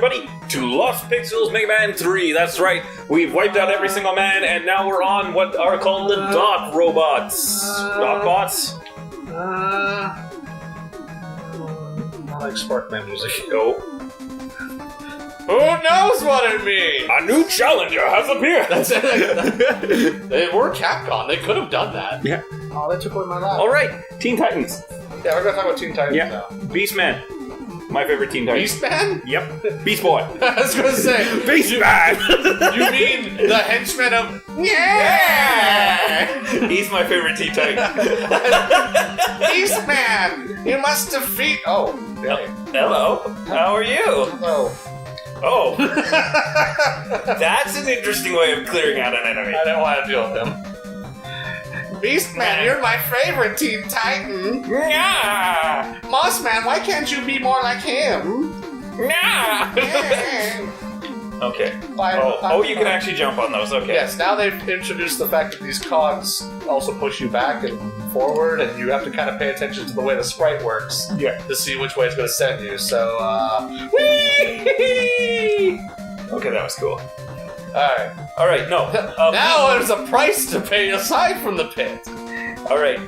everybody, to Lost Pixels Mega Man 3. That's right, we've wiped out every single man, and now we're on what are called the Doc Robots. Doc Bots? I like Sparkman music. No. Who knows what it means? A new challenger has appeared! That's it. They were Capcom. They could have done that. Yeah. Oh, they took away my laugh. Alright, Teen Titans. Yeah, we're going to talk about Teen Titans now. Beastman. My favorite Teen Titans. Beastman? Yep. Beast Boy. I was going to say. Beastman! You mean the henchman of... Yeah! He's my favorite Teen Titan. Beastman! You must defeat... Oh. Okay. Hello. How are you? Hello. Oh. That's an interesting way of clearing out an enemy. I don't want to deal with him. Beastman, you're my favorite Teen Titan. Yeah. Mossman, why can't you be more like him? Yeah. Okay. You can actually jump on those. Okay. Yes, now they've introduced the fact that these cogs also push you back and forward, and you have to kind of pay attention to the way the sprite works to see which way it's going to send you. So, whee! Okay, that was cool. Alright, no. Now there's a price to pay aside from the pit. Alright,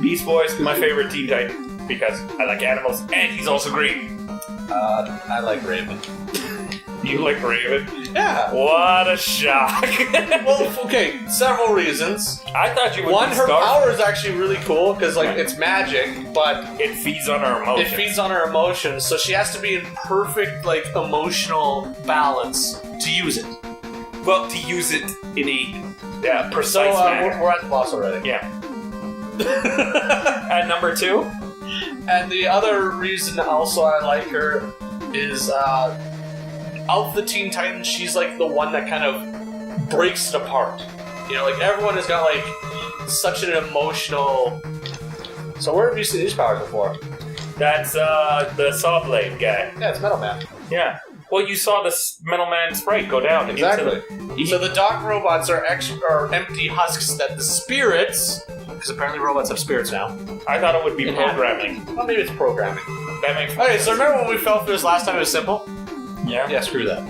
Beast Boy's my favorite Teen Titan because I like animals and he's also green. I like Raven. You like Raven? Yeah. What a shock. Well, okay, several reasons. I thought you would One, her power is actually really cool because, like, it's magic, but it feeds on her emotions. It feeds on her emotions, so she has to be in perfect, like, emotional balance to use it. Well, to use it in a precise manner. We're at the boss already. Yeah. At number 2? And the other reason also I like her is, of the Teen Titans, she's like the one that kind of breaks it apart. You know, like everyone has got like such an emotional... So where have you seen these powers before? That's the Saw Blade guy. Yeah, it's Metal Man. Yeah. Well, you saw the Metal Man sprite go down. Exactly. So the Doc robots are empty husks that the spirits... Because apparently robots have spirits now. I thought it would be programming. Well, maybe it's programming. That makes sense. Okay, so remember when we fell through this last time it was simple? Yeah. Yeah, screw that.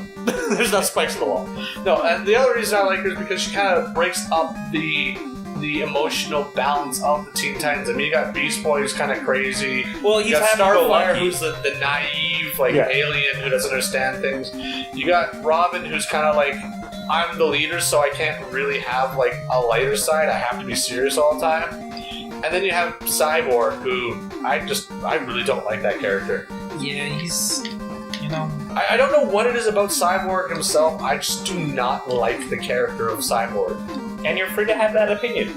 There's no spikes in the wall. No, and the other reason I like her is because she kind of breaks up the emotional balance of the Teen Titans. I mean, you got Beast Boy who's kind of crazy. Well, you got Starfire who's the naive, alien who doesn't understand things. You got Robin who's kind of like, I'm the leader, so I can't really have like a lighter side. I have to be serious all the time. And then you have Cyborg, who I really don't like that character. Yeah, he's, you know... I don't know what it is about Cyborg himself. I just do not like the character of Cyborg. And you're free to have that opinion.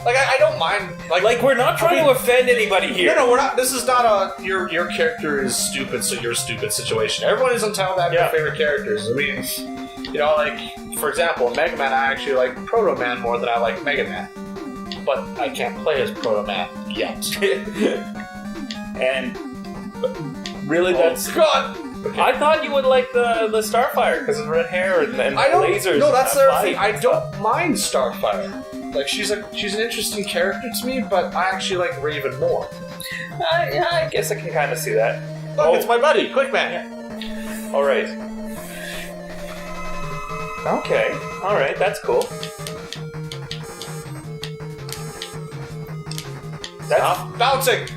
Like, I don't mind... Like we're not trying to offend anybody here. No, we're not. This is not a, your character is stupid, so you're a stupid situation. Everyone is entitled to have their favorite characters. I mean, you know, like, for example, in Mega Man, I actually like Proto Man more than I like Mega Man. But I can't play as Proto Man yet. And... Really, that's... God! Okay. I thought you would like the Starfire because of red hair and lasers. No, that's the thing. I don't mind Starfire. Like, she's an interesting character to me, but I actually like Raven more. Yeah, I guess I can kind of see that. Look, it's my buddy, Quick Man. Yeah. All right. Okay. All right. That's cool. Stop bouncing.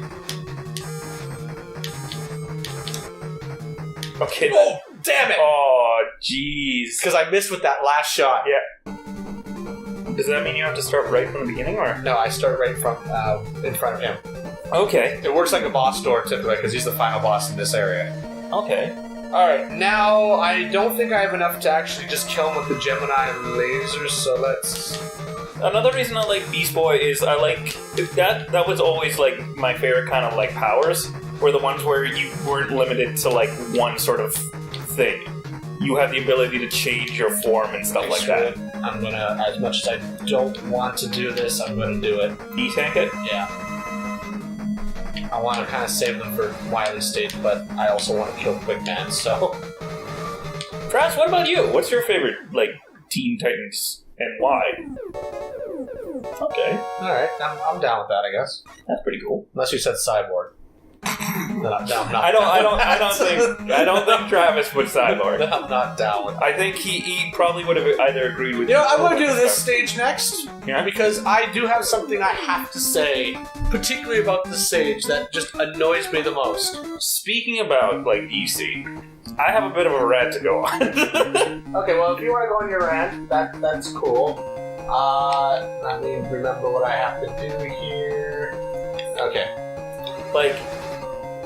Okay. Oh, damn it! Oh, jeez. Because I missed with that last shot. Yeah. Does that mean you have to start right from the beginning, or? No, I start right from in front of him. Okay. It works like a boss door, typically, because he's the final boss in this area. Okay. Alright, now I don't think I have enough to actually just kill him with the Gemini lasers, so let's... Another reason I like Beast Boy is I like... That was always, like, my favorite kind of, like, powers. Were the ones where you weren't limited to, like, one sort of thing. You have the ability to change your form and stuff like that. I'm gonna, as much as I don't want to do this, I'm gonna do it. E-tank it? Yeah. I want to kind of save them for Wily State, but I also want to kill Quick Man, so... Travis, what about you? What's your favorite, like, Teen Titans, and why? Okay. Alright, I'm down with that, I guess. That's pretty cool. Unless you said Cyborg. No, I'm not. I don't think Travis would side Lord. No, I'm not down with that. I think he probably would have either agreed with You know, I'm going to do this stage next. Yeah? Because I do have something I have to say, particularly about this stage, that just annoys me the most. Speaking about, like, DC, I have a bit of a rant to go on. Okay, well, if you want to go on your rant, that's cool. Let me remember what I have to do here. Okay. Like,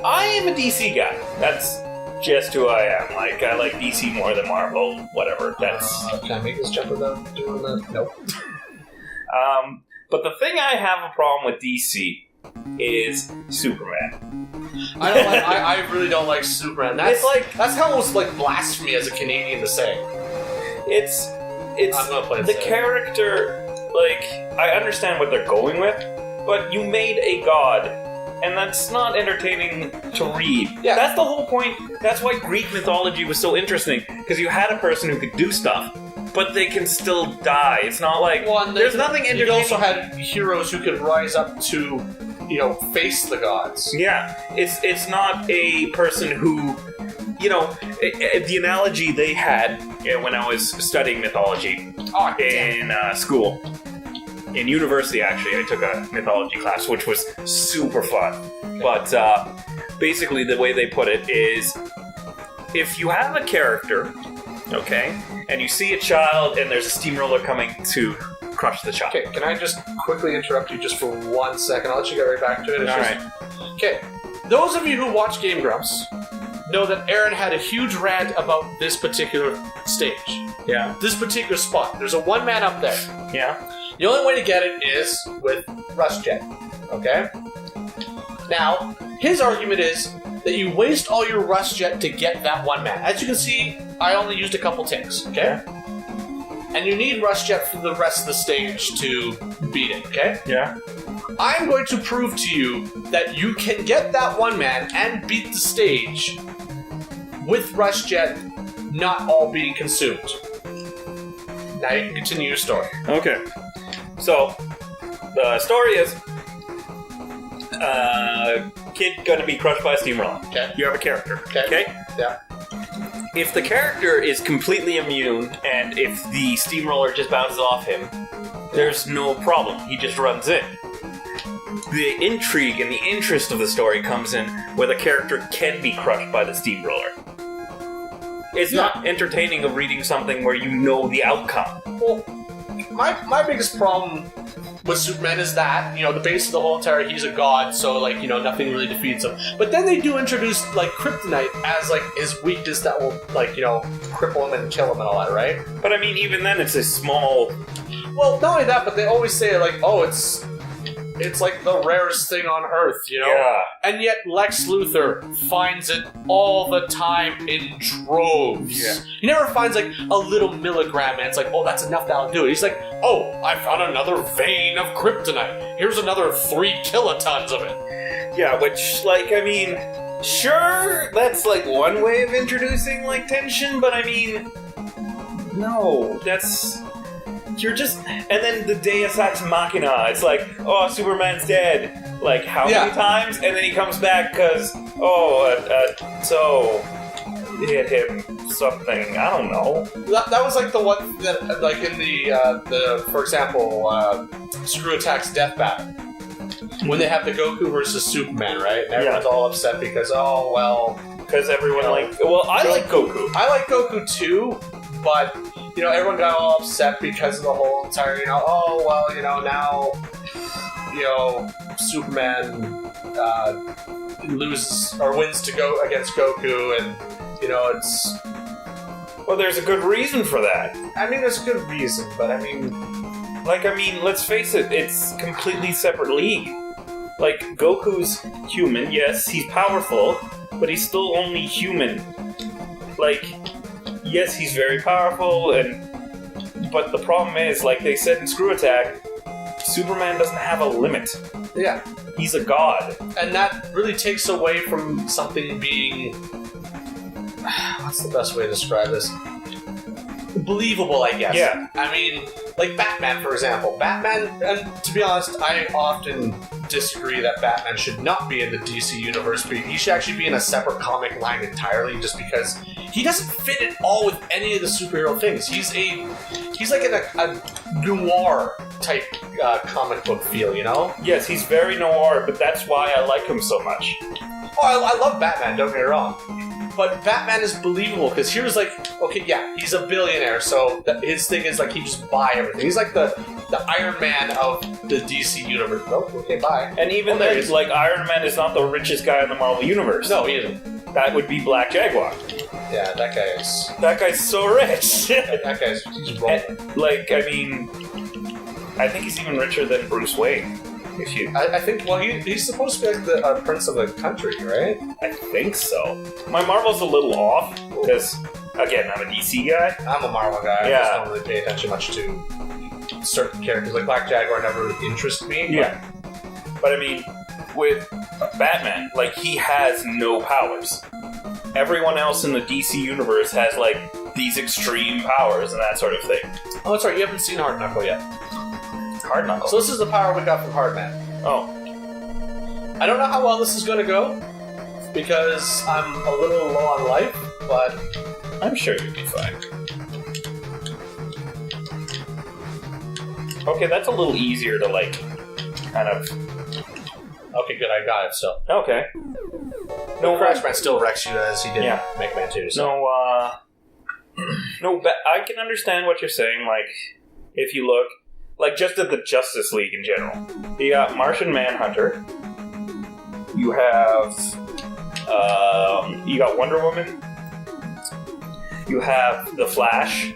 I am a DC guy. That's just who I am. Like, I like DC more than Marvel, whatever. That's... Can I make this jump without doing that? Nope. But the thing I have a problem with DC is Superman. I really don't like Superman. That's almost like blasphemy as a Canadian to say. It's I'm gonna play it the safe. character. Like, I understand what they're going with, but you made a god, and that's not entertaining to read. Yeah. That's the whole point. That's why Greek mythology was so interesting, because you had a person who could do stuff, but they can still die. It's not like there's nothing entertaining. You also had heroes who could rise up to, face the gods. Yeah, it's not a person who, the analogy they had when I was studying mythology in school, in university actually, I took a mythology class, which was super fun. But basically the way they put it is, if you have a character, okay, and you see a child and there's a steamroller coming to crush the child. Okay, can I just quickly interrupt you just for 1 second? I'll let you get right back to it. Alright. Okay, those of you who watch Game Grumps know that Aaron had a huge rant about this particular stage. Yeah. This particular spot. There's a one-man up there. Yeah. The only way to get it is with RushJet. Okay? Now, his argument is that you waste all your RushJet to get that one man. As you can see, I only used a couple ticks, okay? And you need RushJet for the rest of the stage to beat it, okay? Yeah. I'm going to prove to you that you can get that one man and beat the stage with RushJet not all being consumed. Now you can continue your story. Okay. So, the story is, kid gonna be crushed by a steamroller. Okay. You have a character. Okay. Yeah. If the character is completely immune, and if the steamroller just bounces off him, there's no problem. He just runs in. The intrigue and the interest of the story comes in where the character can be crushed by the steamroller. It's not entertaining of reading something where you know the outcome. Well, my biggest problem with Superman is that, the base of the whole entire, he's a god, so, nothing really defeats him. But then they do introduce, kryptonite as, his weakness that will, cripple him and kill him and all that, right? But, I mean, even then, it's a small... Well, not only that, but they always say, it's like the rarest thing on Earth, Yeah. And yet Lex Luthor finds it all the time in droves. Yeah. He never finds, a little milligram, and it's like, oh, that's enough, that'll do it. He's like, oh, I found another vein of kryptonite. Here's another 3 kilotons of it. Yeah, which, sure, that's, one way of introducing, tension, but, no, that's... You're just... And then the Deus Ex Machina, it's like, oh, Superman's dead. How many times? And then he comes back because, so... hit him something, I don't know. That was, the one that, in the for example, Screw Attack's Death Battle. When they have the Goku versus Superman, right? And everyone's all upset because, because everyone well, I like Goku. I like Goku too, but... everyone got all upset because of the whole entire, now, Superman loses or wins to go against Goku, and, it's... Well, there's a good reason for that. There's a good reason, but let's face it, it's completely separate league. Goku's human, yes, he's powerful, but he's still only human. Yes, he's very powerful, but the problem is, they said in Screw Attack, Superman doesn't have a limit. Yeah. He's a god. And that really takes away from something being... What's the best way to describe this? believable, I guess. Yeah. I mean, like Batman, for example. Batman, and to be honest, I often disagree that Batman should not be in the DC universe, but he should actually be in a separate comic line entirely, just because he doesn't fit at all with any of the superhero things. He's like in a noir type comic book feel, you know? Yes, he's very noir, but that's why I like him so much. Oh, I love Batman, don't get me wrong. But Batman is believable, because here's like, okay, yeah, he's a billionaire, so his thing is like he just buy everything. He's like the Iron Man of the DC universe. Oh, okay, bye. And even then, like, Iron Man is not the richest guy in the Marvel universe. No, he isn't. That would be Black Jaguar. Yeah, that guy is... That guy's so rich. that guy's just rolling. Like, I mean, I think he's even richer than Bruce Wayne. I think, well, he's supposed to be like the prince of the country, right? I think so. My Marvel's a little off, because, again, I'm a DC guy. I'm a Marvel guy. Yeah. I just don't really pay attention much to certain characters. Like Black Jaguar never really interested me. Yeah. But I mean, with Batman, like, he has no powers. Everyone else in the DC universe has, like, these extreme powers and that sort of thing. Oh, that's right. You haven't seen Hard Knuckle yet. Hard Knuckle. So this is the power we got from Hard Man. Oh. I don't know how well this is going to go, because I'm a little low on life, but I'm sure you'll be fine. Okay, that's a little easier to, like, kind of... Okay, good, I got it, so. Okay. No, Crash Man still wrecks you as he did in Mega Man 2, so. No, but I can understand what you're saying, like, if you look, like, just at the Justice League in general. You got Martian Manhunter. You have, you got Wonder Woman. You have The Flash.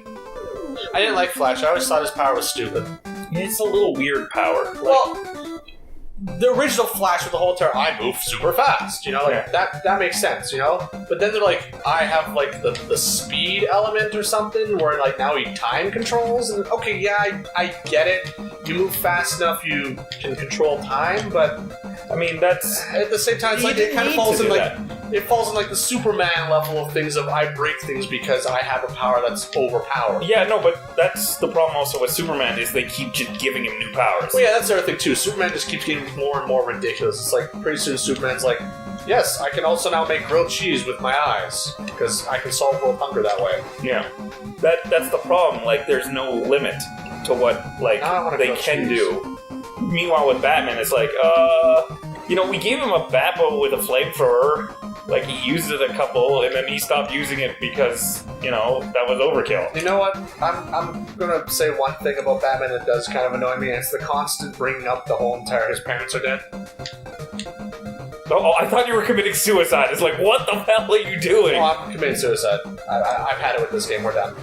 I didn't like Flash. I always thought his power was stupid. It's a little weird power. Like, well, the original Flash with the whole term, I move super fast, you know, like that makes sense, you know? But then they're like, I have like the speed element or something where like now he time controls, and okay, yeah, I get it. You move fast enough, you can control time, but I mean that's at the same time it's like it kind of falls in like it falls in like the Superman level of things of I break things because I have a power that's overpowered. Yeah, no, but that's the problem also with Superman is they keep just giving him new powers. Well, yeah, that's the other thing too. Superman just keeps getting more and more ridiculous. It's like pretty soon Superman's like, yes, I can also now make grilled cheese with my eyes because I can solve world hunger that way. Yeah, that's the problem. Like, there's no limit to what like they can do. Meanwhile, with Batman, it's like, you know, we gave him a bat bow with a flamethrower. Like, he used it a couple, and then he stopped using it because, you know, that was overkill. You know what? I'm gonna say one thing about Batman that does kind of annoy me, and it's the constant bringing up the whole entire his parents are dead. Oh, I thought you were committing suicide. It's like, what the hell are you doing? Oh, I'm committing suicide. I've had it with this game. We're done.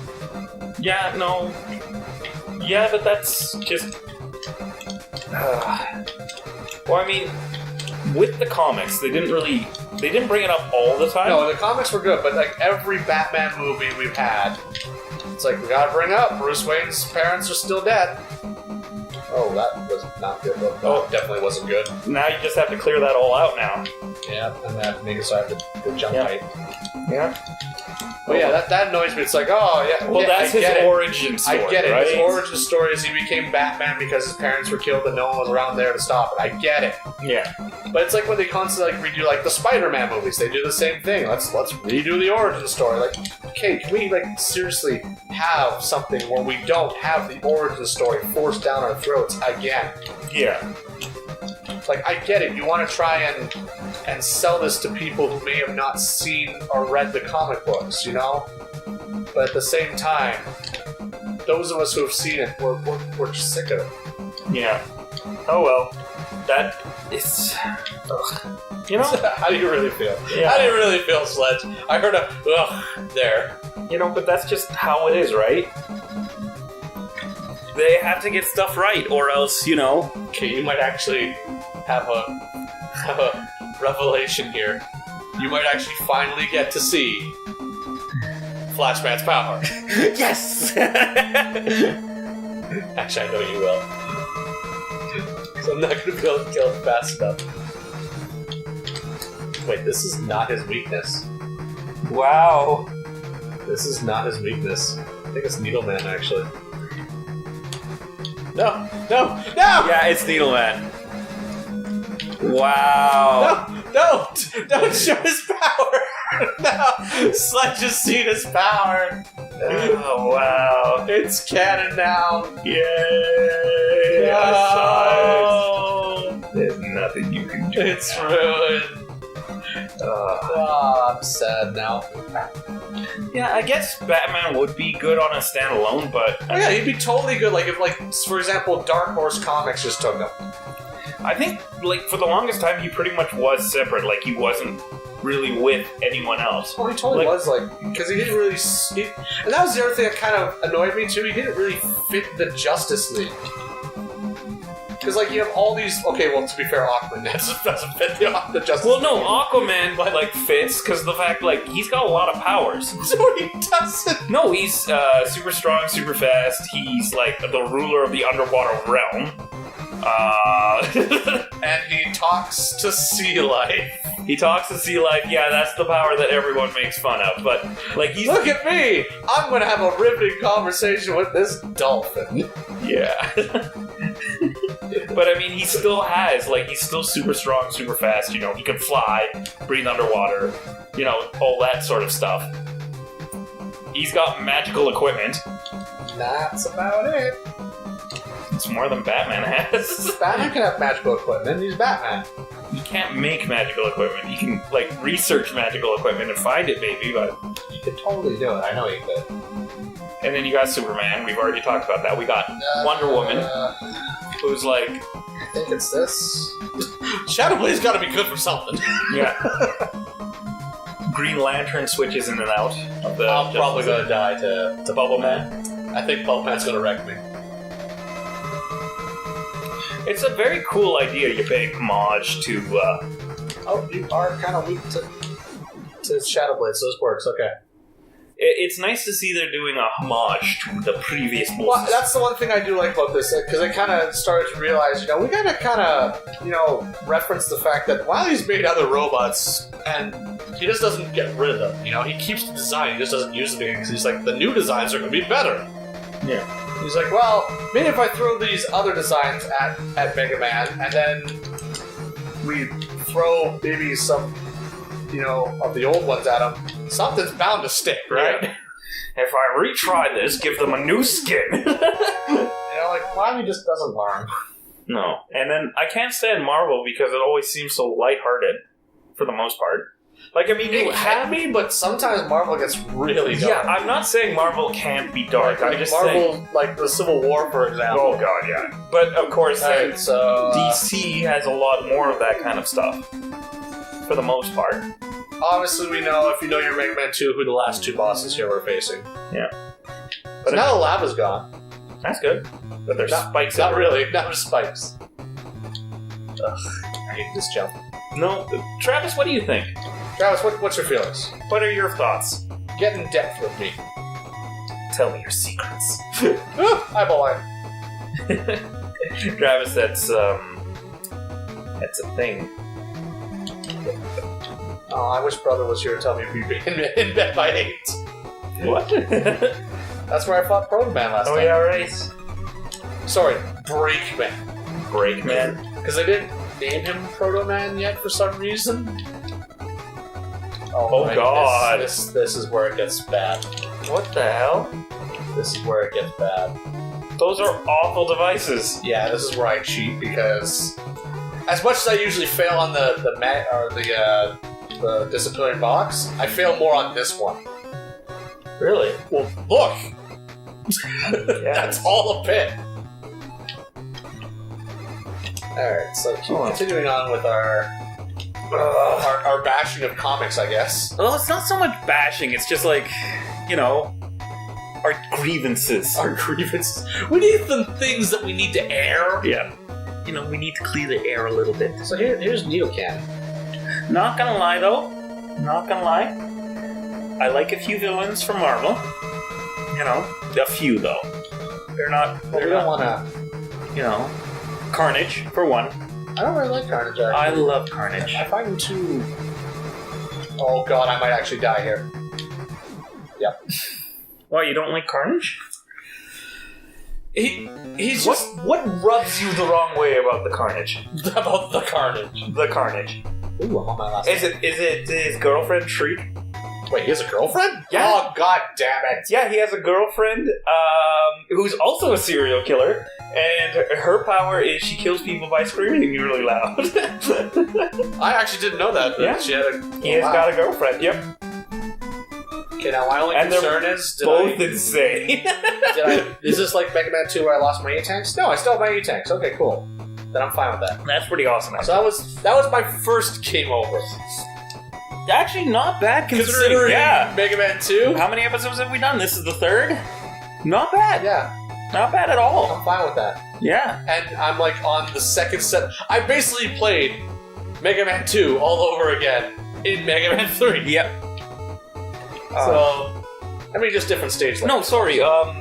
Yeah, no. Yeah, but that's just... Well, I mean, with the comics, they didn't bring it up all the time. No, the comics were good, but like every Batman movie we've had, it's like we gotta bring up Bruce Wayne's parents are still dead. Oh, that was not good. No, it definitely wasn't good. Now you just have to clear that all out now. Yeah, I'm gonna have to make it so I have to go jump height. Yeah. But yeah, that annoys me. It's like, oh, yeah. Well, yeah, that's his origin story, I get it. right? His origin story is he became Batman because his parents were killed and no one was around there to stop it. I get it. Yeah. But it's like when they constantly like redo like the Spider-Man movies. They do the same thing. Let's redo the origin story. Like, okay, can we like seriously have something where we don't have the origin story forced down our throats again? Yeah. Like, I get it. You want to try and sell this to people who may have not seen or read the comic books, you know? But at the same time, those of us who have seen it, we're just sick of it. Yeah. Oh well. That is... Ugh. You know? How do you really feel? Yeah. How do you really feel, Sledge? I heard a ugh there. You know, but that's just how it is, right? They have to get stuff right, or else, you know... Okay, you might actually have a revelation here. You might actually finally get to see Flashman's power. Yes! Actually, I know you will. Because I'm not going to be able to kill him fast enough. Wait, this is not his weakness. Wow. This is not his weakness. think it's Needleman, actually. No! Yeah, it's Needleman. Wow. No! Don't show his power! No! Sledge has seen his power! Oh, wow. It's canon now! Yay! No. I saw it. There's nothing you can do. It's ruined! I'm sad now. Yeah, I guess Batman would be good on a standalone, but... Oh yeah, he'd be totally good, like, if, like, for example, Dark Horse Comics just took him. I think, like, for the longest time, he pretty much was separate. Like, he wasn't really with anyone else. Oh, he totally was, like, because he didn't really... and that was the other thing that kind of annoyed me, too. He didn't really fit the Justice League. Because, like, you have all these... Okay, well, to be fair, Aquaman doesn't fit the Justice League. Well, no, Aquaman, like, fits, because the fact, like, he's got a lot of powers. No, he doesn't! No, he's super strong, super fast. He's, like, the ruler of the underwater realm. And he talks to sea life. He talks to sea life. Yeah, that's the power that everyone makes fun of. But like, he's look at me. I'm gonna have a riveting conversation with this dolphin. Yeah. But I mean, he still has he's still super strong, super fast. You know, he can fly, breathe underwater. You know, all that sort of stuff. He's got magical equipment. That's about it. It's more than Batman has. Batman can have magical equipment. He's Batman. He can't make magical equipment. He can, like, research magical equipment and find it, maybe, but... He could totally do it. I know he could. And then you got Superman. We've already talked about that. We got Wonder Woman, who's like... I think it's this. Shadowblade's gotta be good for something. Yeah. Green Lantern switches in and out of the... I'm probably gonna die to Bubble Man. I think Bubble Man's gonna wreck me. It's a very cool idea, you're paying homage to, Oh, you are kind of weak to Shadowblade, so this works, okay. It's nice to see they're doing a homage to the previous movies. Well, that's the one thing I do like about this, because I kind of started to realize, you know, we gotta kind of, you know, reference the fact that while he's made other robots, and he just doesn't get rid of them, you know, he keeps the design, he just doesn't use them because he's like, the new designs are gonna be better. Yeah. He's like, well, maybe if I throw these other designs at Mega Man, and then we throw maybe some, you know, of the old ones at him, something's bound to stick, right? Yeah. If I retry this, give them a new skin. You know, like, Flavie just doesn't learn. No. And then I can't stand Marvel because it always seems so lighthearted, for the most part. Like, I mean, It can be, but sometimes Marvel gets really dark. Yeah, I'm not saying Marvel can't be dark. Like I'm just Marvel, saying... like the Civil War, for example. Oh, God, yeah. But, of course, Right, so, DC has a lot more of that kind of stuff. For the most part. obviously, we know, if you know your Mega Man 2, who the last two bosses here were facing. Yeah. But so now the lava's gone. That's good. But there's spikes. Not really. Now there's spikes. Ugh, I hate this jump. No. Travis, what do you think? Travis, what's your feelings? What are your thoughts? Get in depth with me. Tell me your secrets. Eyeball line. Travis, that's a thing. Oh, I wish Brother was here to tell me if you'd be in bed by 8. What? That's where I fought Proto Man last time. Oh, yeah, right. Sorry, Breakman. Breakman? Because they didn't name him Proto Man yet for some reason. Oh right, God. This is where it gets bad. What the hell? This is where it gets bad. Those are awful devices. Yeah, this is where I cheat because as much as I usually fail on the disciplinary box, I fail more on this one. Really? Well, look! Yeah. That's all a pit. Alright, so continuing on with our bashing of comics, I guess. Well, it's not so much bashing, it's just like, you know, our grievances. Our grievances. We need some things that we need to air. Yeah. You know, we need to clear the air a little bit. So here's Needle Cannon. Not gonna lie, though. Not gonna lie. I like a few villains from Marvel. You know, a few, though. They're not... Well, we don't want to... You know, Carnage, for one. I don't really like Carnage, actually. I love Carnage. I find him too... Oh god, I might actually die here. Yep. Why, you don't like Carnage? He's What rubs you the wrong way about the Carnage? about the Carnage. The Carnage. Ooh, I'm on my last. Is it his girlfriend Shriek? Wait, he has a girlfriend? Yeah. Oh, god damn it. Yeah, he has a girlfriend who's also a serial killer, and her power is she kills people by screaming really loud. I actually didn't know that. Yeah. She had He has got a girlfriend, yep. Okay, now my only concern is... Both insane. Is this like Mega Man 2 where I lost my E-Tanks? No, I still have my E-Tanks. Okay, cool. Then I'm fine with that. That's pretty awesome. So that was my first game over. Actually, not bad considering Mega Man 2. How many episodes have we done? This is the third? Not bad. Yeah. Not bad at all. I'm fine with that. Yeah. And I'm like on the second set. I basically played Mega Man 2 all over again in Mega Man 3. Yep. So, I mean, just different stage levels. No, sorry.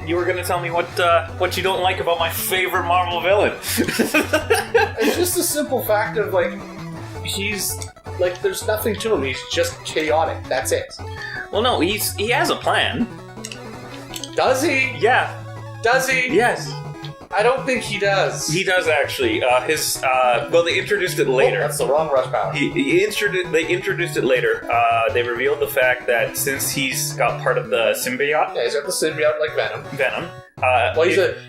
You were gonna tell me what you don't like about my favorite Marvel villain. It's just the simple fact of like he's like there's nothing to him. He's just chaotic. That's it. Well, no, he has a plan. Does he? Yeah. Does he? Yes. I don't think he does. He does actually. Well, they introduced it later. Oh, that's the wrong rush power. They introduced it later. They revealed the fact that since he's got part of the symbiote. Yeah, he's got the symbiote like Venom. Well,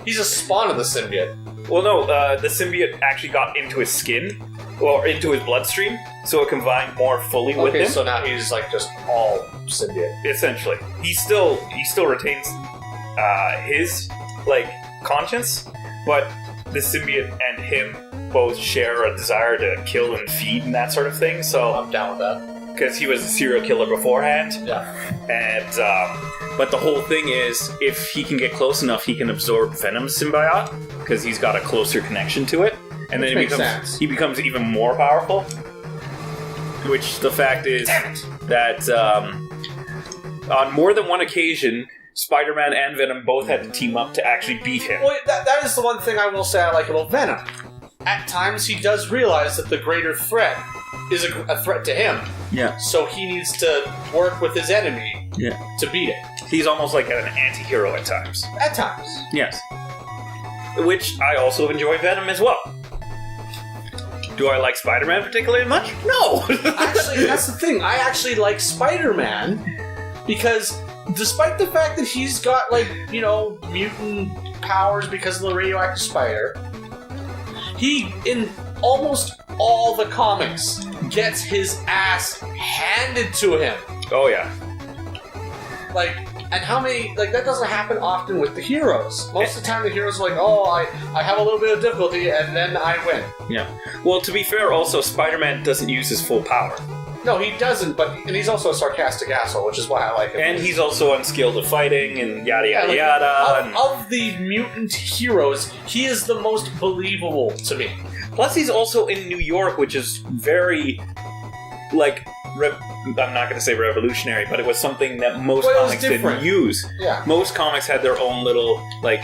he's a spawn of the symbiote. Well, no, the symbiote actually got into his skin, or into his bloodstream, so it combined more fully with him. Okay, so now he's like just all symbiote. Essentially, he still retains his like conscience, but the symbiote and him both share a desire to kill and feed and that sort of thing. So I'm down with that because he was a serial killer beforehand. Yeah, and but the whole thing is, if he can get close enough, he can absorb Venom's symbiote because he's got a closer connection to it, and then he becomes even more powerful. Which the fact is that on more than one occasion, Spider-Man and Venom both had to team up to actually beat him. Well, that is the one thing I will say I like about Venom. At times, he does realize that the greater threat is a threat to him. Yeah. So he needs to work with his enemy to beat it. He's almost like an anti-hero at times. At times. Yes. Which I also enjoy Venom as well. Do I like Spider-Man particularly much? No! Actually, that's the thing. I actually like Spider-Man because despite the fact that he's got, like, you know, mutant powers because of the radioactive spider, he, in almost all the comics, gets his ass handed to him. Oh, yeah. Like, and how many, like, that doesn't happen often with the heroes. Most of the time the heroes are like, oh, I have a little bit of difficulty, and then I win. Yeah. Well, to be fair, also, Spider-Man doesn't use his full power. No, he doesn't, and he's also a sarcastic asshole, which is why I like him. And he's also unskilled at fighting, and yada yada yada. Of the mutant heroes, he is the most believable to me. Plus, he's also in New York, which is very, like, I'm not going to say revolutionary, but it was something that most comics didn't use. Yeah. Most comics had their own little, like,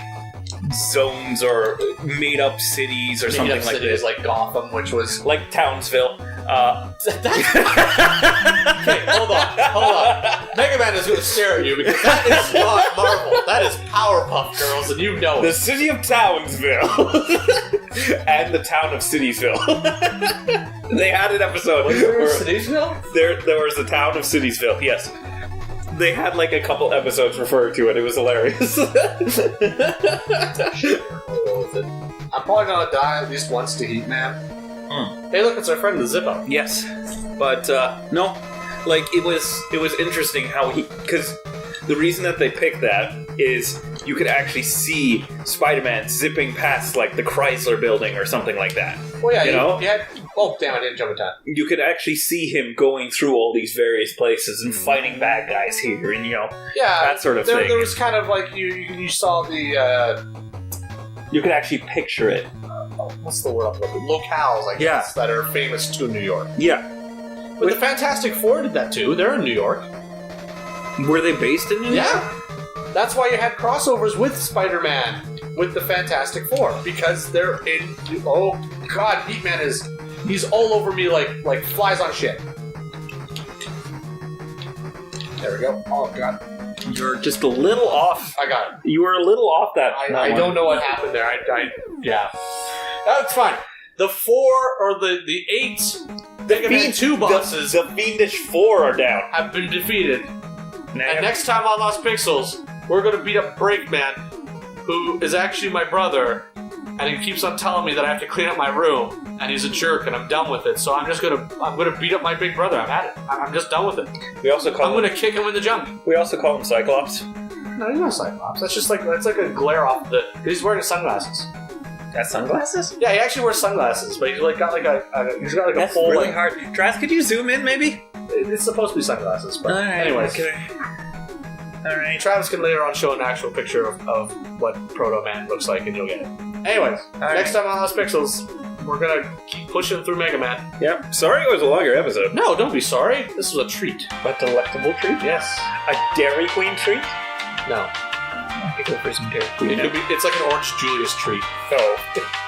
zones or made-up cities or something like this. Like Gotham, which was... Like Townsville. Okay, hold on. Mega Man is going to stare at you because that is not Marvel. That is Powerpuff Girls, and you know it. The city of Townsville. And the town of Citiesville. They had an episode. Was there Citiesville? There was the town of Citiesville, yes. They had like a couple episodes referred to it. It was hilarious. I'm probably going to die at least once to Heat Man. Hey, look, it's our friend the Zippo. Yes, but no, like it was interesting how because the reason that they picked that is you could actually see Spider-Man zipping past like the Chrysler Building or something like that. Well, yeah, you know. Oh, damn! I didn't jump in time. You could actually see him going through all these various places and fighting bad guys here, and that sort of thing. There was kind of like you saw the. You could actually picture it. What's the word I'm looking for? Locales, I guess, that are famous to New York. Yeah. But the Fantastic Four did that too. They're in New York. Were they based in New York? Yeah. That's why you had crossovers with Spider-Man, with the Fantastic Four, because they're in... Oh, God, Heat Man he's all over me like flies on shit. There we go. Oh, God. You're just a little off. I got it. You were a little off that. I don't know what happened there. Yeah. That's fine. The 4 or the 8 Mega Man 2 bosses The Fiendish 4 are down. have been defeated. And next time on Lost Pixels, we're going to beat up Breakman, who is actually my brother, and he keeps on telling me that I have to clean up my room, and he's a jerk, and I'm done with it. So I'm gonna beat up my big brother. I've had it. I'm just done with it. I'm gonna kick him in the junk. We also call him Cyclops. No, he's not Cyclops. That's like a glare off the. He's wearing sunglasses. Got sunglasses? Yeah, he actually wears sunglasses, but he's got like a That's full. really hard. Trask, could you zoom in, maybe? It's supposed to be sunglasses, but Alright, anyways. Okay. Alright. Travis can later on show an actual picture of what Proto Man looks like, and you'll get it. Anyways, next time on Lost Pixels, we're gonna keep pushing through Mega Man. Yep. Sorry it was a longer episode. No, don't be sorry. This was a treat. A delectable treat? Yes. A Dairy Queen treat? No. I could go for some Dairy Queen. It's like an Orange Julius treat. Oh.